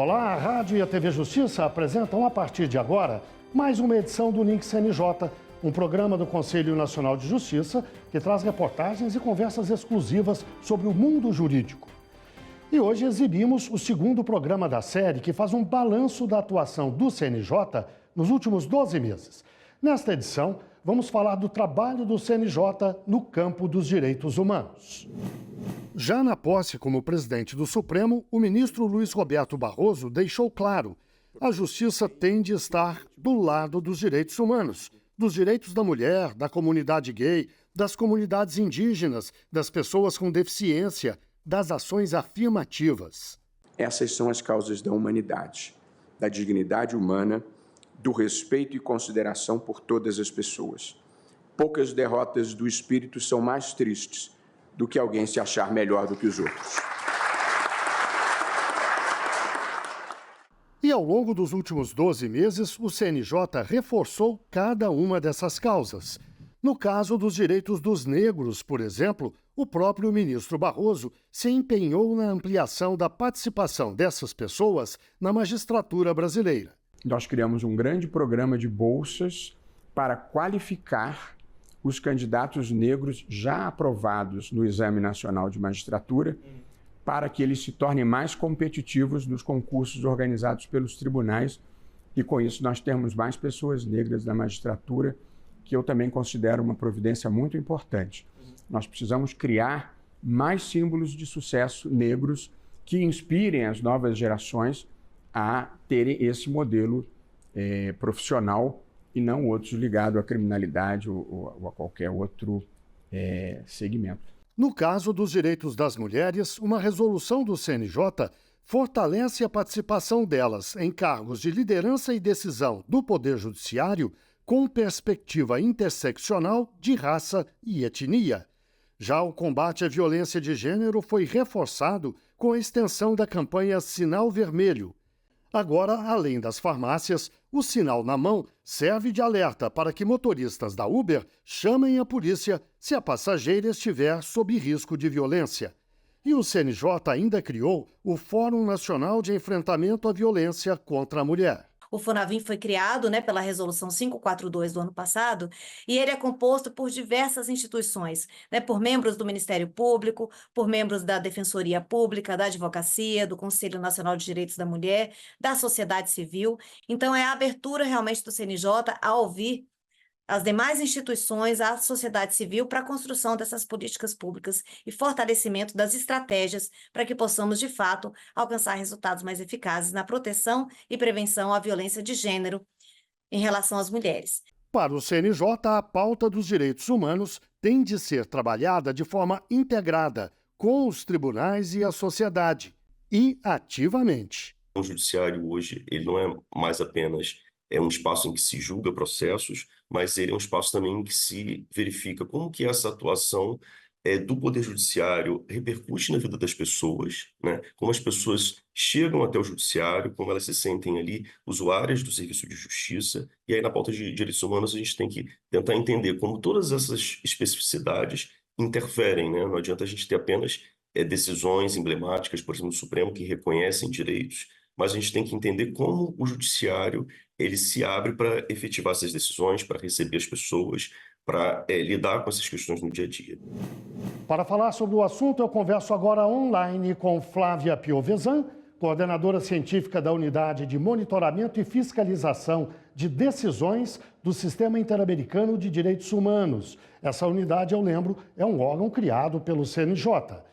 Olá, a Rádio e a TV Justiça apresentam a partir de agora mais uma edição do Link CNJ, um programa do Conselho Nacional de Justiça que traz reportagens e conversas exclusivas sobre o mundo jurídico. E hoje exibimos o segundo programa da série que faz um balanço da atuação do CNJ nos últimos 12 meses. Nesta edição, vamos falar do trabalho do CNJ no campo dos direitos humanos. Já na posse como presidente do Supremo, o ministro Luiz Roberto Barroso deixou claro: a justiça tem de estar do lado dos direitos humanos, dos direitos da mulher, da comunidade gay, das comunidades indígenas, das pessoas com deficiência, das ações afirmativas. Essas são as causas da humanidade, da dignidade humana, do respeito e consideração por todas as pessoas. Poucas derrotas do espírito são mais tristes do que alguém se achar melhor do que os outros. E ao longo dos últimos 12 meses, o CNJ reforçou cada uma dessas causas. No caso dos direitos dos negros, por exemplo, o próprio ministro Barroso se empenhou na ampliação da participação dessas pessoas na magistratura brasileira. Nós criamos um grande programa de bolsas para qualificar os candidatos negros já aprovados no Exame Nacional de Magistratura, para que eles se tornem mais competitivos nos concursos organizados pelos tribunais e, com isso, nós termos mais pessoas negras na magistratura, que eu também considero uma providência muito importante. Nós precisamos criar mais símbolos de sucesso negros que inspirem as novas gerações a terem esse modelo profissional e não outros ligados à criminalidade ou a qualquer outro segmento. No caso dos direitos das mulheres, uma resolução do CNJ fortalece a participação delas em cargos de liderança e decisão do Poder Judiciário com perspectiva interseccional de raça e etnia. Já o combate à violência de gênero foi reforçado com a extensão da campanha Sinal Vermelho. Agora, além das farmácias, o sinal na mão serve de alerta para que motoristas da Uber chamem a polícia se a passageira estiver sob risco de violência. E o CNJ ainda criou o Fórum Nacional de Enfrentamento à Violência contra a Mulher. O FONAVIM foi criado pela Resolução 542 do ano passado e ele é composto por diversas instituições, por membros do Ministério Público, por membros da Defensoria Pública, da Advocacia, do Conselho Nacional de Direitos da Mulher, da sociedade civil. Então, é a abertura realmente do CNJ a ouvir as demais instituições, a sociedade civil, para a construção dessas políticas públicas e fortalecimento das estratégias para que possamos, de fato, alcançar resultados mais eficazes na proteção e prevenção à violência de gênero em relação às mulheres. Para o CNJ, a pauta dos direitos humanos tem de ser trabalhada de forma integrada com os tribunais e a sociedade, e ativamente. O judiciário hoje ele não é mais apenas um espaço em que se julga processos, mas ele é um espaço também em que se verifica como que essa atuação do Poder Judiciário repercute na vida das pessoas, como as pessoas chegam até o Judiciário, como elas se sentem ali usuárias do serviço de justiça. E aí na pauta de direitos humanos a gente tem que tentar entender como todas essas especificidades interferem, Não adianta a gente ter apenas decisões emblemáticas, por exemplo, do Supremo, que reconhecem direitos, mas a gente tem que entender como o Judiciário ele se abre para efetivar essas decisões, para receber as pessoas, para lidar com essas questões no dia a dia. Para falar sobre o assunto, eu converso agora online com Flávia Piovesan, coordenadora científica da Unidade de Monitoramento e Fiscalização de Decisões do Sistema Interamericano de Direitos Humanos. Essa unidade, eu lembro, é um órgão criado pelo CNJ.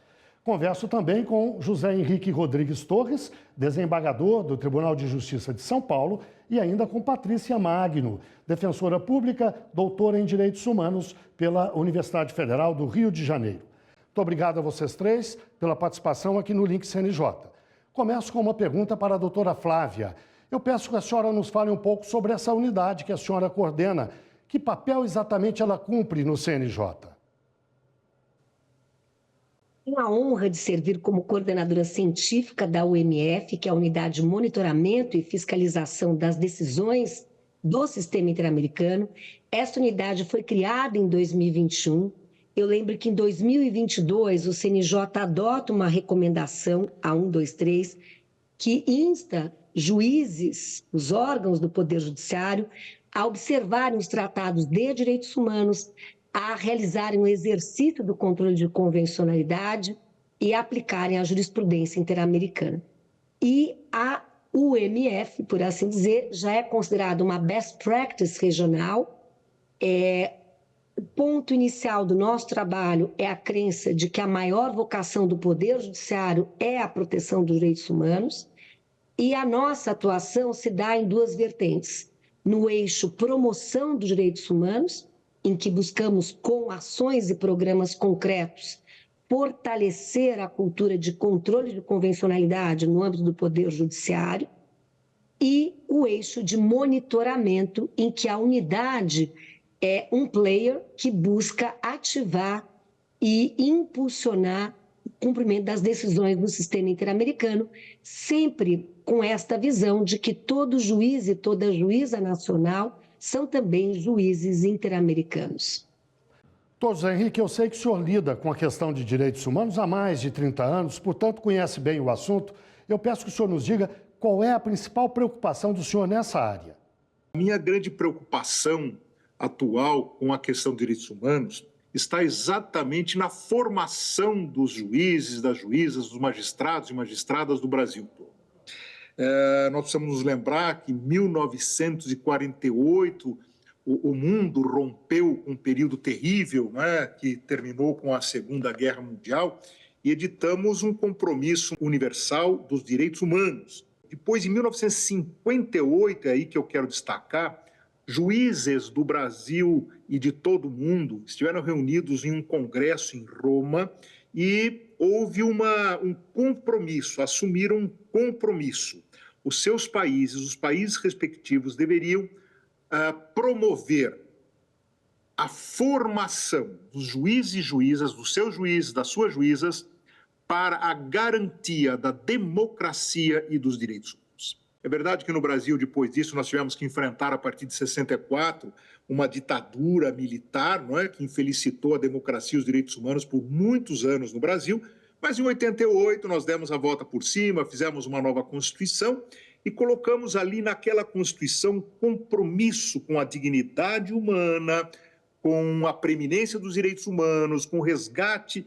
Converso também com José Henrique Rodrigues Torres, desembargador do Tribunal de Justiça de São Paulo, e ainda com Patrícia Magno, defensora pública, doutora em Direitos Humanos pela Universidade Federal do Rio de Janeiro. Muito obrigado a vocês três pela participação aqui no Link CNJ. Começo com uma pergunta para a doutora Flávia. Eu peço que a senhora nos fale um pouco sobre essa unidade que a senhora coordena. Que papel exatamente ela cumpre no CNJ? Tenho a honra de servir como coordenadora científica da UMF, que é a Unidade de Monitoramento e Fiscalização das Decisões do Sistema Interamericano. Esta unidade foi criada em 2021. Eu lembro que em 2022 o CNJ adota uma recomendação, a 123, que insta juízes, os órgãos do Poder Judiciário, a observarem os tratados de direitos humanos, a realizarem um exercício do controle de convencionalidade e aplicarem a jurisprudência interamericana. E a UMF, por assim dizer, já é considerada uma best practice regional. O ponto inicial do nosso trabalho é a crença de que a maior vocação do Poder Judiciário é a proteção dos direitos humanos, e a nossa atuação se dá em duas vertentes: no eixo promoção dos direitos humanos, em que buscamos, com ações e programas concretos, fortalecer a cultura de controle de convencionalidade no âmbito do Poder Judiciário, e o eixo de monitoramento, em que a unidade é um player que busca ativar e impulsionar o cumprimento das decisões do sistema interamericano, sempre com esta visão de que todo juiz e toda juíza nacional são também juízes interamericanos. Doutor José Henrique, eu sei que o senhor lida com a questão de direitos humanos há mais de 30 anos, portanto conhece bem o assunto. Eu peço que o senhor nos diga qual é a principal preocupação do senhor nessa área. A minha grande preocupação atual com a questão de direitos humanos está exatamente na formação dos juízes, das juízas, dos magistrados e magistradas do Brasil todo. Nós precisamos nos lembrar que em 1948 o mundo rompeu um período terrível, né, que terminou com a Segunda Guerra Mundial, e editamos um compromisso universal dos direitos humanos. Depois, em 1958, é aí que eu quero destacar, juízes do Brasil e de todo o mundo estiveram reunidos em um congresso em Roma e houve um compromisso, assumiram um compromisso. Os seus países, os países respectivos, deveriam promover a formação dos juízes e juízas, dos seus juízes, das suas juízas, para a garantia da democracia e dos direitos humanos. É verdade que no Brasil, depois disso, nós tivemos que enfrentar, a partir de 64, uma ditadura militar, não é, que infelicitou a democracia e os direitos humanos por muitos anos no Brasil, mas em 88 nós demos a volta por cima, fizemos uma nova Constituição e colocamos ali naquela Constituição compromisso com a dignidade humana, com a preeminência dos direitos humanos, com o resgate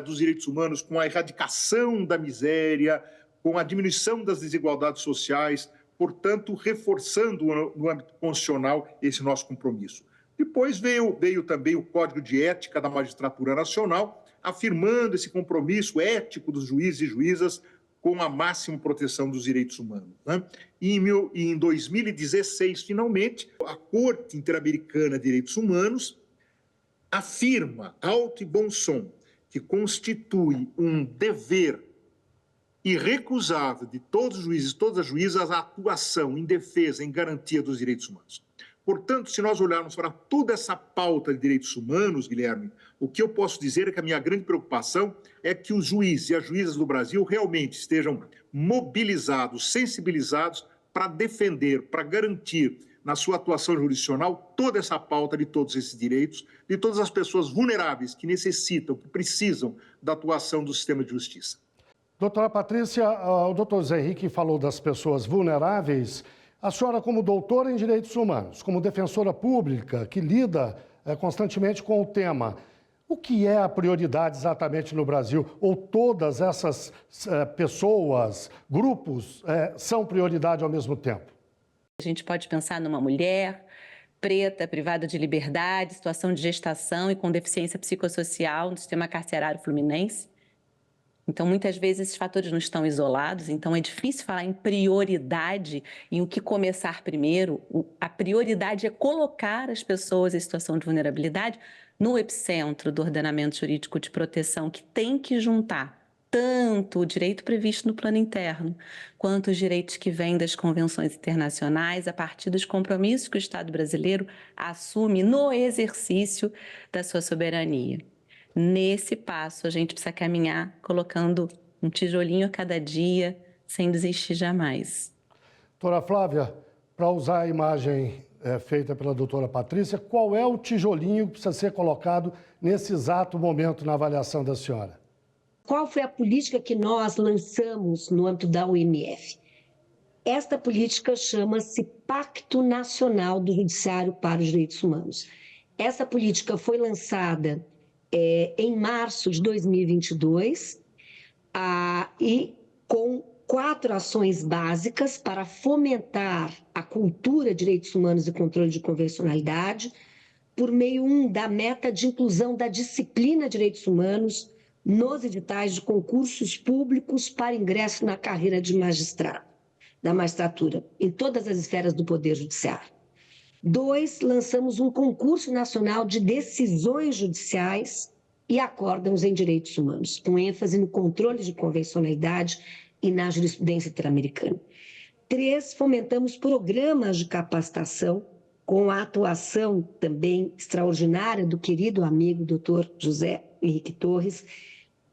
dos direitos humanos, com a erradicação da miséria, com a diminuição das desigualdades sociais, portanto, reforçando no âmbito constitucional esse nosso compromisso. Depois veio também o Código de Ética da Magistratura Nacional, afirmando esse compromisso ético dos juízes e juízas com a máxima proteção dos direitos humanos, né? E em 2016, finalmente, a Corte Interamericana de Direitos Humanos afirma, alto e bom som, que constitui um dever irrecusável de todos os juízes e todas as juízas a atuação em defesa, em garantia dos direitos humanos. Portanto, se nós olharmos para toda essa pauta de direitos humanos, Guilherme, o que eu posso dizer é que a minha grande preocupação é que os juízes e as juízas do Brasil realmente estejam mobilizados, sensibilizados para defender, para garantir na sua atuação jurisdicional toda essa pauta de todos esses direitos, de todas as pessoas vulneráveis que necessitam, que precisam da atuação do sistema de justiça. Doutora Patrícia, o doutor José Henrique falou das pessoas vulneráveis. A senhora, como doutora em direitos humanos, como defensora pública que lida constantemente com o tema, o que é a prioridade exatamente no Brasil? Ou todas essas pessoas, grupos, são prioridade ao mesmo tempo? A gente pode pensar numa mulher preta, privada de liberdade, situação de gestação e com deficiência psicossocial no sistema carcerário fluminense. Então, muitas vezes, esses fatores não estão isolados, então é difícil falar em prioridade, em o que começar primeiro. A prioridade é colocar as pessoas em situação de vulnerabilidade no epicentro do ordenamento jurídico de proteção, que tem que juntar tanto o direito previsto no plano interno, quanto os direitos que vêm das convenções internacionais, a partir dos compromissos que o Estado brasileiro assume no exercício da sua soberania. Nesse passo, a gente precisa caminhar colocando um tijolinho a cada dia, sem desistir jamais. Doutora Flávia, para usar a imagem feita pela doutora Patrícia, qual é o tijolinho que precisa ser colocado nesse exato momento na avaliação da senhora? qual foi a política que nós lançamos no âmbito da UMF? Esta política chama-se Pacto Nacional do Judiciário para os Direitos Humanos. Essa política foi lançada em março de 2022 e com 4 ações básicas para fomentar a cultura de direitos humanos e controle de convencionalidade, por meio da meta de inclusão da disciplina de direitos humanos nos editais de concursos públicos para ingresso na carreira de magistrado, da magistratura, em todas as esferas do Poder Judiciário. 2, lançamos um concurso nacional de decisões judiciais e acórdãos em direitos humanos, com ênfase no controle de convencionalidade e na jurisprudência interamericana. 3, fomentamos programas de capacitação com a atuação também extraordinária do querido amigo Dr. José Henrique Torres,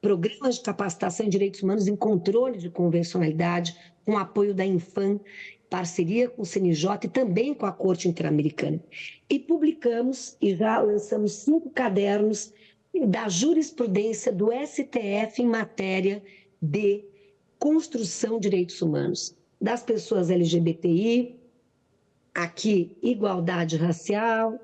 programas de capacitação em direitos humanos em controle de convencionalidade, com apoio da Infam, parceria com o CNJ e também com a Corte Interamericana. E publicamos e já lançamos 5 cadernos da jurisprudência do STF em matéria de construção de direitos humanos, das pessoas LGBTI, aqui igualdade racial,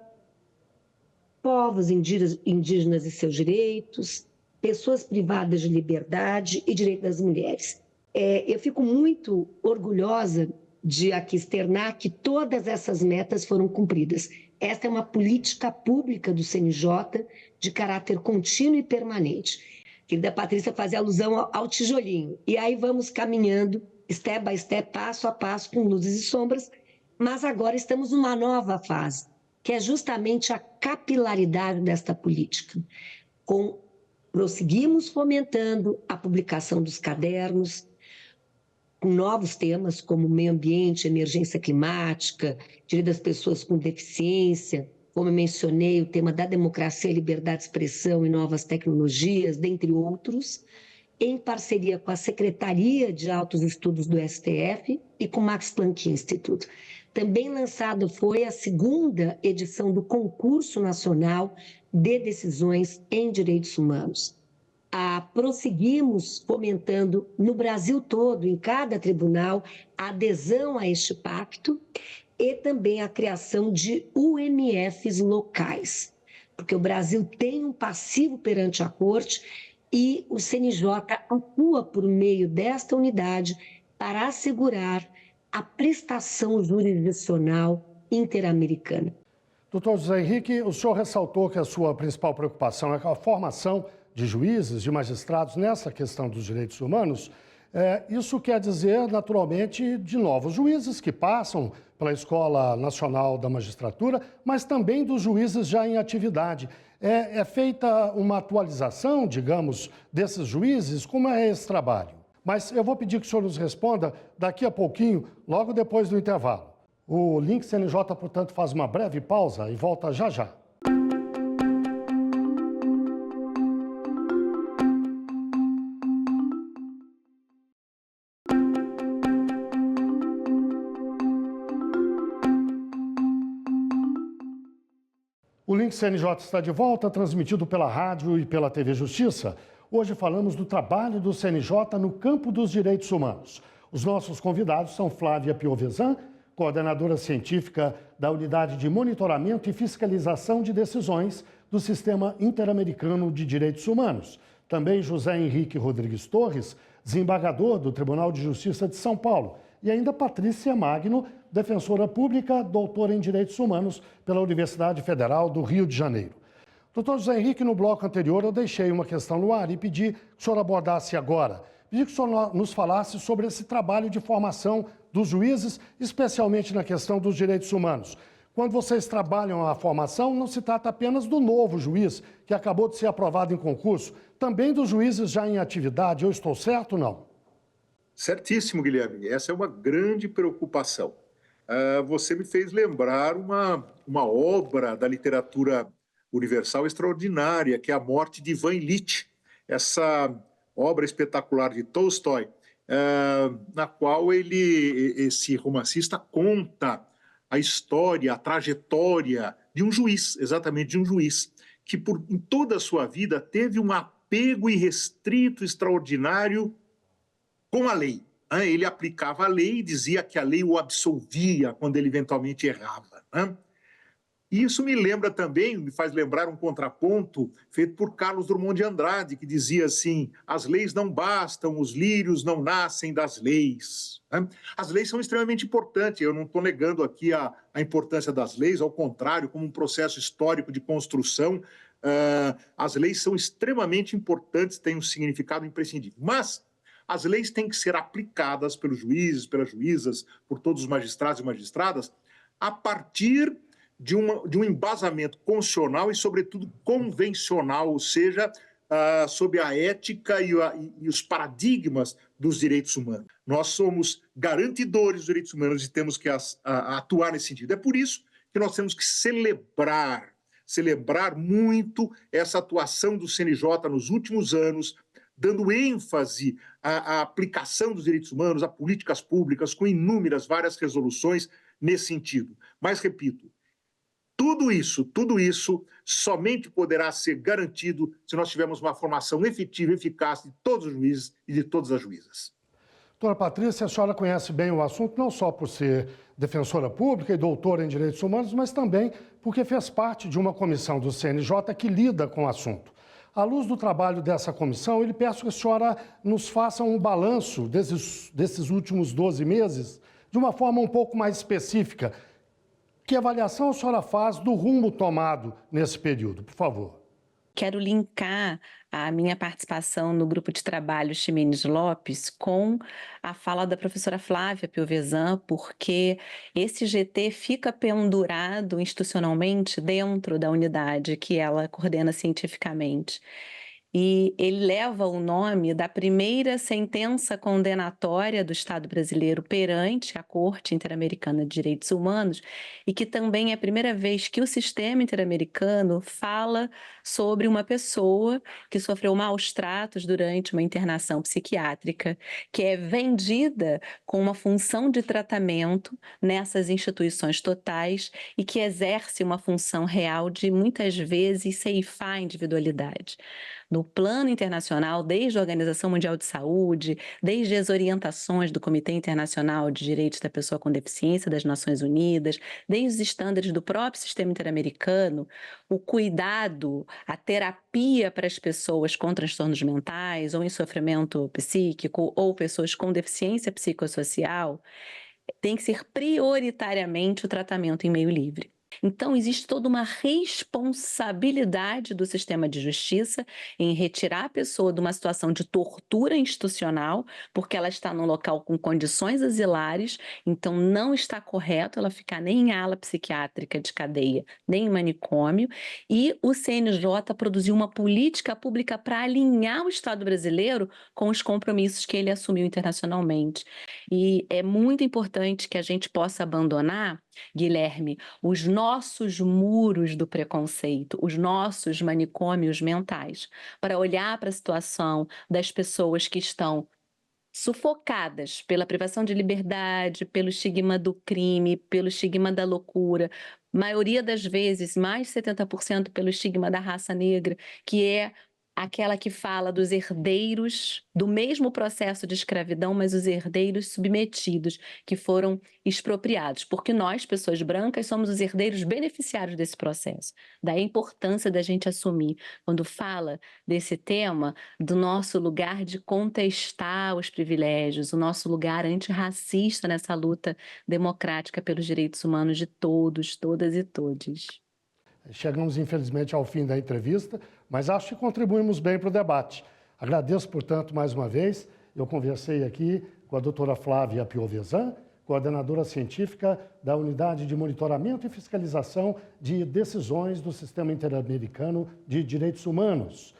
povos indígenas e seus direitos, pessoas privadas de liberdade e direito das mulheres. Eu fico muito orgulhosa de aqui externar que todas essas metas foram cumpridas. Esta é uma política pública do CNJ de caráter contínuo e permanente. A querida Patrícia fazia alusão ao tijolinho. E aí vamos caminhando, step by step, passo a passo, com luzes e sombras, mas agora estamos numa nova fase, que é justamente a capilaridade desta política. Prosseguimos fomentando a publicação dos cadernos, com novos temas como meio ambiente, emergência climática, direito das pessoas com deficiência, como eu mencionei, o tema da democracia, liberdade de expressão e novas tecnologias, dentre outros, em parceria com a Secretaria de Altos Estudos do STF e com o Max Planck Institute. Também lançado foi a 2ª edição do Concurso Nacional de Decisões em Direitos Humanos. Prosseguimos fomentando no Brasil todo, em cada tribunal, a adesão a este pacto e também a criação de UMFs locais, porque o Brasil tem um passivo perante a Corte e o CNJ atua por meio desta unidade para assegurar a prestação jurisdicional interamericana. Doutor José Henrique, o senhor ressaltou que a sua principal preocupação é com a formação de juízes, de magistrados nessa questão dos direitos humanos. Isso quer dizer, naturalmente, de novos juízes que passam pela Escola Nacional da Magistratura, mas também dos juízes já em atividade. É feita uma atualização, digamos, desses juízes? Como é esse trabalho? Mas eu vou pedir que o senhor nos responda daqui a pouquinho, logo depois do intervalo. O Link CNJ, portanto, faz uma breve pausa e volta já já. O Link CNJ está de volta, transmitido pela rádio e pela TV Justiça. Hoje falamos do trabalho do CNJ no campo dos direitos humanos. Os nossos convidados são Flávia Piovesan, coordenadora científica da Unidade de Monitoramento e Fiscalização de Decisões do Sistema Interamericano de Direitos Humanos. Também José Henrique Rodrigues Torres, desembargador do Tribunal de Justiça de São Paulo. E ainda Patrícia Magno, defensora pública, doutora em Direitos Humanos pela Universidade Federal do Rio de Janeiro. Doutor José Henrique, no bloco anterior eu deixei uma questão no ar e pedi que o senhor abordasse agora. Pedi que o senhor nos falasse sobre esse trabalho de formação dos juízes, especialmente na questão dos direitos humanos. Quando vocês trabalham a formação, não se trata apenas do novo juiz, que acabou de ser aprovado em concurso, também dos juízes já em atividade. Eu estou certo ou não? Certíssimo, Guilherme. Essa é uma grande preocupação. Você me fez lembrar uma obra da literatura universal extraordinária, que é A Morte de Ivan Ilitch, essa obra espetacular de Tolstói, na qual esse romancista conta a história, a trajetória de um juiz, exatamente de um juiz, que em toda a sua vida teve uma apego irrestrito, extraordinário com a lei. Ele aplicava a lei e dizia que a lei o absolvia quando ele eventualmente errava. E isso me faz lembrar um contraponto feito por Carlos Drummond de Andrade, que dizia assim: as leis não bastam, os lírios não nascem das leis. As leis são extremamente importantes, eu não estou negando aqui a importância das leis, ao contrário, como um processo histórico de construção, as leis são extremamente importantes, têm um significado imprescindível. Mas as leis têm que ser aplicadas pelos juízes, pelas juízas, por todos os magistrados e magistradas, a partir de um embasamento constitucional e, sobretudo, convencional, ou seja, sob a ética e os paradigmas dos direitos humanos. Nós somos garantidores dos direitos humanos e temos que atuar nesse sentido. É por isso que nós temos que celebrar muito essa atuação do CNJ nos últimos anos, dando ênfase à aplicação dos direitos humanos, a políticas públicas, com inúmeras, várias resoluções nesse sentido. Mas, repito, tudo isso somente poderá ser garantido se nós tivermos uma formação efetiva e eficaz de todos os juízes e de todas as juízas. Doutora Patrícia, a senhora conhece bem o assunto, não só por ser defensora pública e doutora em direitos humanos, mas também porque fez parte de uma comissão do CNJ que lida com o assunto. À luz do trabalho dessa comissão, eu lhe peço que a senhora nos faça um balanço desses últimos 12 meses, de uma forma um pouco mais específica. Que avaliação a senhora faz do rumo tomado nesse período, por favor? Quero linkar a minha participação no grupo de trabalho Ximenes Lopes com a fala da professora Flávia Piovesan, porque esse GT fica pendurado institucionalmente dentro da unidade que ela coordena cientificamente. E ele leva o nome da primeira sentença condenatória do Estado brasileiro perante a Corte Interamericana de Direitos Humanos, e que também é a primeira vez que o sistema interamericano fala sobre uma pessoa que sofreu maus tratos durante uma internação psiquiátrica, que é vendida com uma função de tratamento nessas instituições totais e que exerce uma função real de, muitas vezes, ceifar a individualidade. No plano internacional, desde a Organização Mundial de Saúde, desde as orientações do Comitê Internacional de Direitos da Pessoa com Deficiência das Nações Unidas, desde os estándares do próprio sistema interamericano, o cuidado, a terapia para as pessoas com transtornos mentais ou em sofrimento psíquico ou pessoas com deficiência psicossocial tem que ser prioritariamente o tratamento em meio livre. Então, existe toda uma responsabilidade do sistema de justiça em retirar a pessoa de uma situação de tortura institucional, porque ela está num local com condições asilares, então não está correto ela ficar nem em ala psiquiátrica de cadeia, nem em manicômio, e o CNJ produziu uma política pública para alinhar o Estado brasileiro com os compromissos que ele assumiu internacionalmente. E é muito importante que a gente possa abandonar, Guilherme, os nossos muros do preconceito, os nossos manicômios mentais, para olhar para a situação das pessoas que estão sufocadas pela privação de liberdade, pelo estigma do crime, pelo estigma da loucura, maioria das vezes, mais de 70% pelo estigma da raça negra, que é aquela que fala dos herdeiros do mesmo processo de escravidão, mas os herdeiros submetidos, que foram expropriados, porque nós, pessoas brancas, somos os herdeiros beneficiários desse processo. Daí a importância da gente assumir, quando fala desse tema, do nosso lugar de contestar os privilégios, o nosso lugar antirracista nessa luta democrática pelos direitos humanos de todos, todas e todes. Chegamos, infelizmente, ao fim da entrevista, mas acho que contribuímos bem para o debate. Agradeço, portanto, mais uma vez. Eu conversei aqui com a doutora Flávia Piovesan, coordenadora científica da Unidade de Monitoramento e Fiscalização de Decisões do Sistema Interamericano de Direitos Humanos.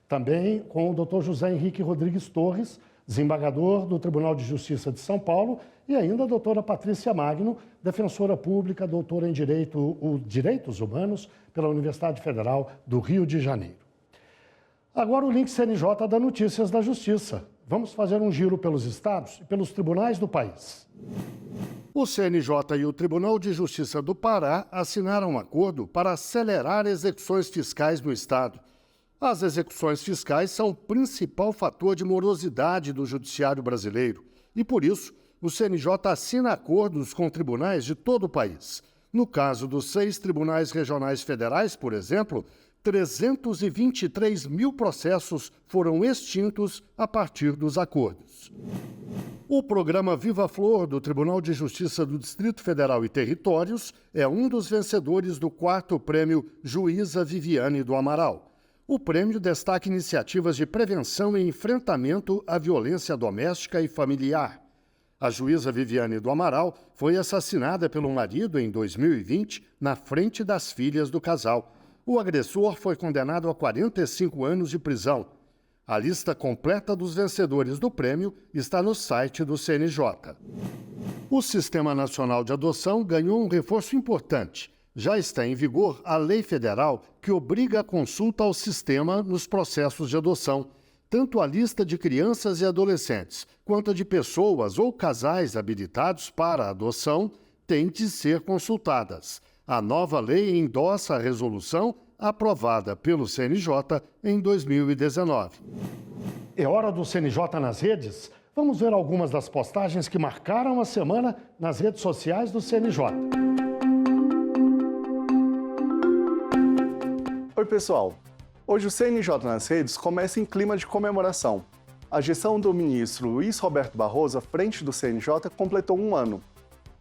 Também com o doutor José Henrique Rodrigues Torres, desembargador do Tribunal de Justiça de São Paulo, e ainda a doutora Patrícia Magno, defensora pública, doutora em Direitos Humanos pela Universidade Federal do Rio de Janeiro. Agora o link CNJ da Notícias da Justiça. Vamos fazer um giro pelos estados e pelos tribunais do país. O CNJ e o Tribunal de Justiça do Pará assinaram um acordo para acelerar execuções fiscais no estado. As execuções fiscais são o principal fator de morosidade do judiciário brasileiro e, por isso, o CNJ assina acordos com tribunais de todo o país. No caso dos 6 tribunais regionais federais, por exemplo, 323 mil processos foram extintos a partir dos acordos. O programa Viva Flor do Tribunal de Justiça do Distrito Federal e Territórios é um dos vencedores do 4º Prêmio Juíza Viviane do Amaral. O prêmio destaca iniciativas de prevenção e enfrentamento à violência doméstica e familiar. A juíza Viviane do Amaral foi assassinada pelo marido em 2020 na frente das filhas do casal. O agressor foi condenado a 45 anos de prisão. A lista completa dos vencedores do prêmio está no site do CNJ. O Sistema Nacional de Adoção ganhou um reforço importante. Já está em vigor a lei federal que obriga a consulta ao sistema nos processos de adoção. Tanto a lista de crianças e adolescentes quanto a de pessoas ou casais habilitados para a adoção têm de ser consultadas. A nova lei endossa a resolução aprovada pelo CNJ em 2019. É hora do CNJ nas redes? Vamos ver algumas das postagens que marcaram a semana nas redes sociais do CNJ. Oi, pessoal. Hoje o CNJ nas redes começa em clima de comemoração. A gestão do ministro Luiz Roberto Barroso à frente do CNJ completou 1 ano.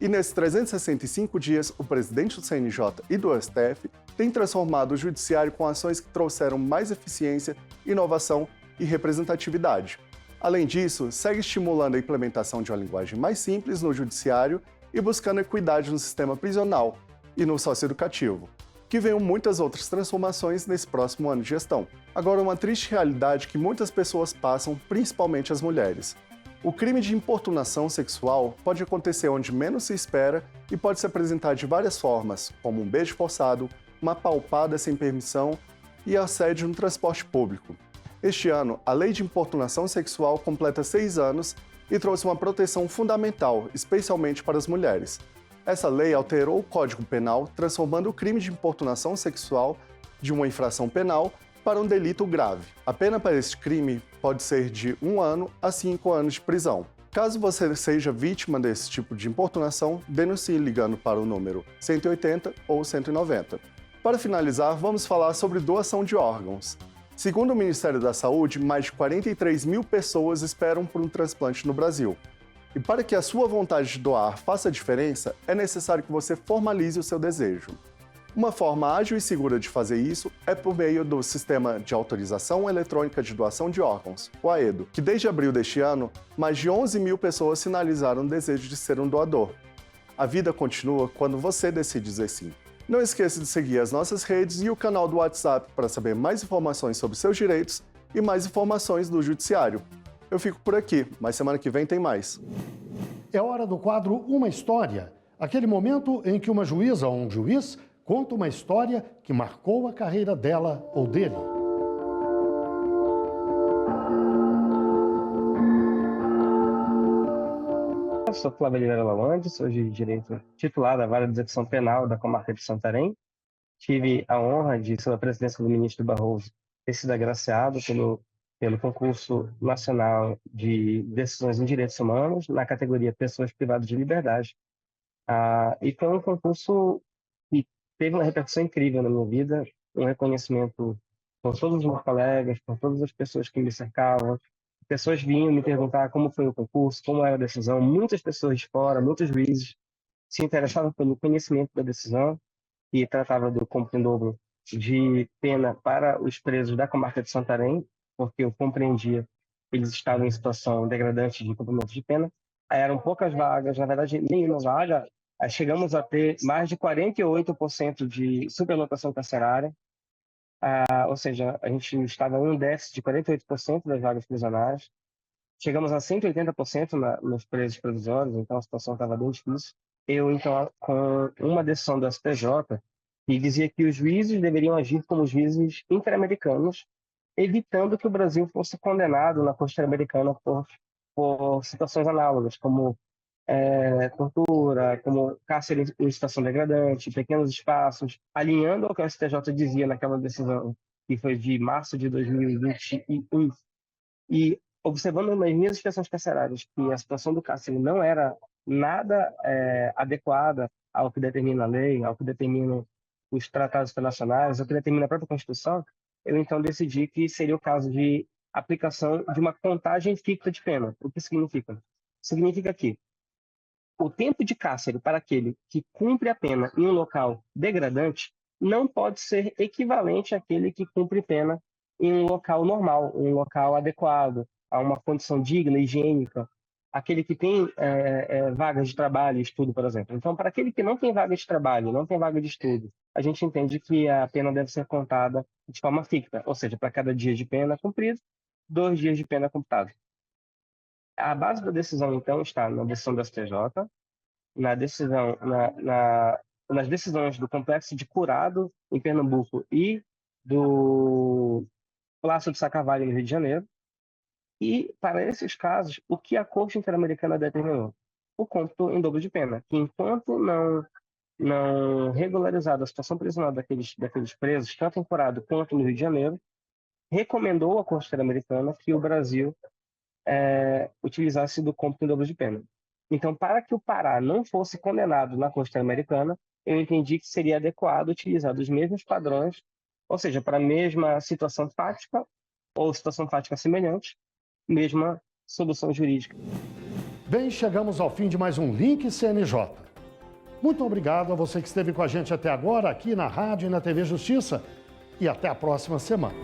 E nesses 365 dias, o presidente do CNJ e do STF tem transformado o judiciário com ações que trouxeram mais eficiência, inovação e representatividade. Além disso, segue estimulando a implementação de uma linguagem mais simples no judiciário e buscando equidade no sistema prisional e no socioeducativo, que venham muitas outras transformações nesse próximo ano de gestão. Agora, uma triste realidade que muitas pessoas passam, principalmente as mulheres. O crime de importunação sexual pode acontecer onde menos se espera e pode se apresentar de várias formas, como um beijo forçado, uma palpada sem permissão e assédio no transporte público. Este ano, a Lei de Importunação Sexual completa 6 anos e trouxe uma proteção fundamental, especialmente para as mulheres. Essa lei alterou o Código Penal, transformando o crime de importunação sexual de uma infração penal para um delito grave. A pena para este crime pode ser de 1 ano a 5 anos de prisão. Caso você seja vítima desse tipo de importunação, denuncie ligando para o número 180 ou 190. Para finalizar, vamos falar sobre doação de órgãos. Segundo o Ministério da Saúde, mais de 43 mil pessoas esperam por um transplante no Brasil. E para que a sua vontade de doar faça diferença, é necessário que você formalize o seu desejo. Uma forma ágil e segura de fazer isso é por meio do Sistema de Autorização Eletrônica de Doação de Órgãos, o AEDO, que desde abril deste ano, mais de 11 mil pessoas sinalizaram o desejo de ser um doador. A vida continua quando você decide dizer sim. Não esqueça de seguir as nossas redes e o canal do WhatsApp para saber mais informações sobre seus direitos e mais informações do Judiciário. Eu fico por aqui, mas semana que vem tem mais. É hora do quadro Uma História, aquele momento em que uma juíza ou um juiz conta uma história que marcou a carreira dela ou dele. Eu sou Flávio Oliveira Lalande, sou juiz de direito titular da Vara de Execução Penal da Comarca de Santarém. Tive a honra de, sob a presidência do ministro Barroso, ter sido agraciado pelo concurso nacional de decisões em direitos humanos na categoria Pessoas Privadas de Liberdade. E foi um concurso que teve uma repercussão incrível na minha vida, um reconhecimento por todos os meus colegas, por todas as pessoas que me cercavam. Pessoas vinham me perguntar como foi o concurso, como era a decisão. Muitas pessoas de fora, muitos juízes se interessavam pelo conhecimento da decisão, que tratava do cumprimento em dobro de pena para os presos da Comarca de Santarém, porque eu compreendia que eles estavam em situação degradante de cumprimento de pena. Eram poucas vagas, na verdade, nenhuma vaga. Chegamos a ter mais de 48% de superlotação carcerária, ou seja, a gente estava em um déficit de 48% das vagas prisionais. Chegamos a 180% nos presos provisórios, então a situação estava bem difícil. Eu, então, com uma decisão do STJ, que dizia que os juízes deveriam agir como juízes interamericanos, evitando que o Brasil fosse condenado na Corte Interamericana por situações análogas, como tortura, como cárcere em situação degradante, pequenos espaços, alinhando ao que o STJ dizia naquela decisão que foi de março de 2021, e observando nas minhas inspeções carcerárias que a situação do cárcere não era nada adequada ao que determina a lei, ao que determinam os tratados internacionais, ao que determina a própria Constituição, eu então decidi que seria o caso de aplicação de uma contagem ficta de pena. O que significa? Significa que o tempo de cárcere para aquele que cumpre a pena em um local degradante não pode ser equivalente àquele que cumpre pena em um local normal, um local adequado, a uma condição digna, higiênica, aquele que tem vagas de trabalho e estudo, por exemplo. Então, para aquele que não tem vaga de trabalho, não tem vaga de estudo, a gente entende que a pena deve ser contada de forma ficta, ou seja, para cada dia de pena cumprido, 2 dias de pena computado. A base da decisão, então, está na decisão do STJ, na decisão, nas decisões do Complexo de Curado, em Pernambuco, e do Palácio do Sacavalho, no Rio de Janeiro. E, para esses casos, o que a Corte Interamericana determinou? O cômputo em dobro de pena, que enquanto não regularizada a situação prisional daqueles presos, tanto em Curado quanto no Rio de Janeiro, recomendou à Corte Interamericana que o Brasil utilizasse do cômputo em dobro de pena. Então, para que o Pará não fosse condenado na Corte Interamericana, eu entendi que seria adequado utilizar os mesmos padrões, ou seja, para a mesma situação fática ou situação fática semelhante, mesma solução jurídica. Bem, chegamos ao fim de mais um Link CNJ. Muito obrigado a você que esteve com a gente até agora, aqui na Rádio e na TV Justiça. E até a próxima semana.